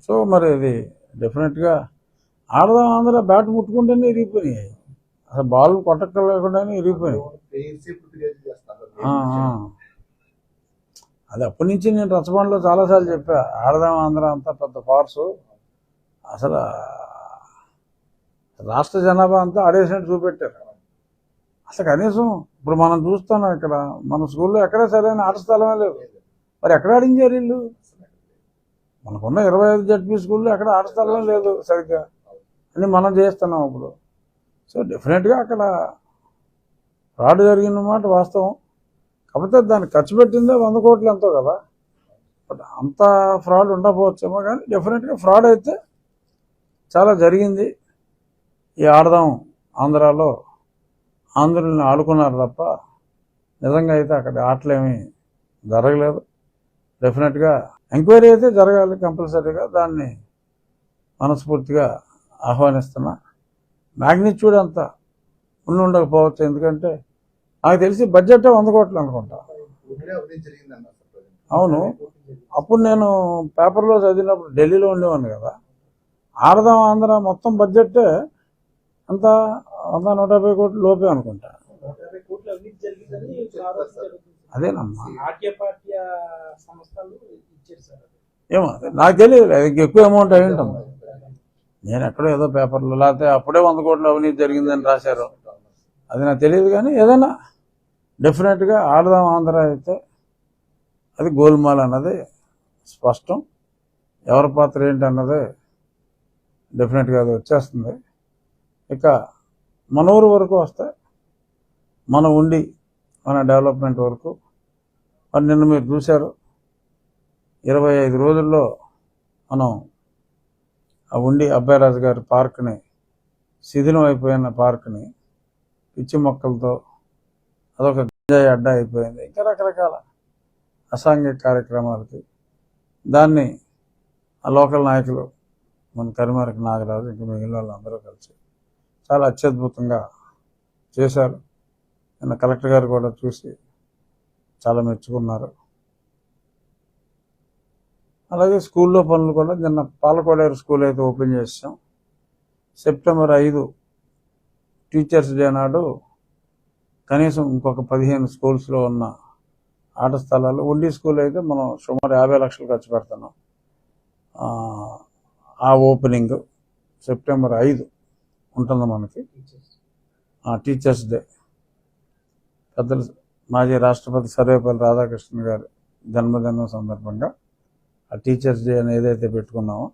So మరి అది డెఫినెట్గా ఆడదాం ఆంధ్ర బ్యాట్ ముట్టుకుంటేనే ఇరిగిపోయినాయి, అసలు బాల్ కొట్టలేకుండానే ఇరిగిపోయినాయి. ఆ, ఆ. అది అప్పటి నుంచి నేను రచ్చబండలో చాలాసార్లు చెప్పా, ఆడదాం ఆంధ్ర అంతా పెద్ద ఫార్సు, అసలు రాష్ట్ర జనాభా అంతా ఆడేసినట్టు చూపెట్టారు. అసలు కనీసం ఇప్పుడు మనం చూస్తున్నాం ఇక్కడ మన స్కూల్లో ఎక్కడా సరైన ఆట స్థలమే లేదు. మరి ఎక్కడ ఆడించారు వీళ్ళు? మనకున్న 25 జడ్పీ స్కూల్లో ఎక్కడ ఆట స్థలమే లేదు సరిగ్గా అని మనం చేస్తున్నాం ఇప్పుడు. సో డెఫినెట్గా అక్కడ ఫ్రాడ్ జరిగినమాట వాస్తవం. కాకపోతే దాన్ని ఖర్చు పెట్టిందే 100 కోట్లు ఎంతో కదా, బట్ అంత ఫ్రాడ్ ఉండకపోవచ్చేమో, కానీ డెఫినెట్గా ఫ్రాడ్ అయితే చాలా జరిగింది. ఈ ఆడదాం ఆంధ్రాలో ఆంధ్రుల్ని ఆడుకున్నారు తప్ప నిజంగా అయితే అక్కడ ఆటలేమీ జరగలేదు. డెఫినెట్గా ఎంక్వైరీ అయితే జరగాలి కంపల్సరీగా, దాన్ని మనస్ఫూర్తిగా ఆహ్వానిస్తున్నా. మ్యాగ్నిట్యూడ్ అంతా ఉండకపోవచ్చు, ఎందుకంటే నాకు తెలిసి బడ్జెట్ 100 కోట్లు అనుకుంటా. అవును, అప్పుడు నేను పేపర్లో చదివినప్పుడు ఢిల్లీలో ఉండేవాడిని కదా, ఆడదాం ఆంధ్ర మొత్తం బడ్జెట్ అంత 100-150 కోట్లు లోపే అనుకుంటా. అదేనమ్మా, ఏమో నాకు తెలియదు, ఎక్కువ అమౌంట్ అయి ఉంటుంది. నేను ఎక్కడో ఏదో పేపర్లో లేకపోతే అప్పుడే 100 కోట్ల అవినీతి జరిగిందని రాశారు, అది నాకు తెలియదు. కానీ ఏదైనా డెఫినెట్గా ఆడదాం ఆంధ్ర అయితే అది గోల్మాల్ అన్నది స్పష్టం. ఎవరి పాత్ర ఏంటి అన్నది డెఫినెట్గా అది వచ్చేస్తుంది. ఇక మన ఊరు వరకు వస్తే మన ఉండి మన డెవలప్మెంట్ వరకు మరి నిన్న మీరు చూశారు, 25 రోజుల్లో మనం ఆ ఉండి అబ్బాయిరాజు గారి పార్క్ని, శిథిలం అయిపోయిన పార్క్ని పిచ్చి మొక్కలతో అదొక గంజాయి అడ్డా అయిపోయింది, ఇంకా రకరకాల అసాంఘిక కార్యక్రమాలకి దాన్ని ఆ లోకల్ నాయకులు మన కరిమరకి నాగరాజు ఇంకా మిగిలిన వాళ్ళందరూ కలిసి చాలా అత్యద్భుతంగా చేశారు. నిన్న కలెక్టర్ గారు కూడా చూసి చాలా మెచ్చుకున్నారు. అలాగే స్కూల్లో పనులు కూడా నిన్న పాలకోడేరు స్కూల్ అయితే ఓపెన్ చేసాం. సెప్టెంబర్ 5 టీచర్స్ డే నాడు కనీసం ఇంకొక 15 స్కూల్స్లో ఉన్న ఆట స్థలాలు, ఉండి స్కూల్ అయితే మనం సుమారు 50 లక్షలు ఖర్చు పెడుతున్నాం. ఆ ఓపెనింగ్ సెప్టెంబర్ 5 ఉంటుంది మనకి, టీచర్స్ డే. పెద్దలు మాజీ రాష్ట్రపతి సర్వేపల్లి రాధాకృష్ణన్ గారి జన్మదినం సందర్భంగా ఆ టీచర్స్ డే అని ఏదైతే పెట్టుకున్నామో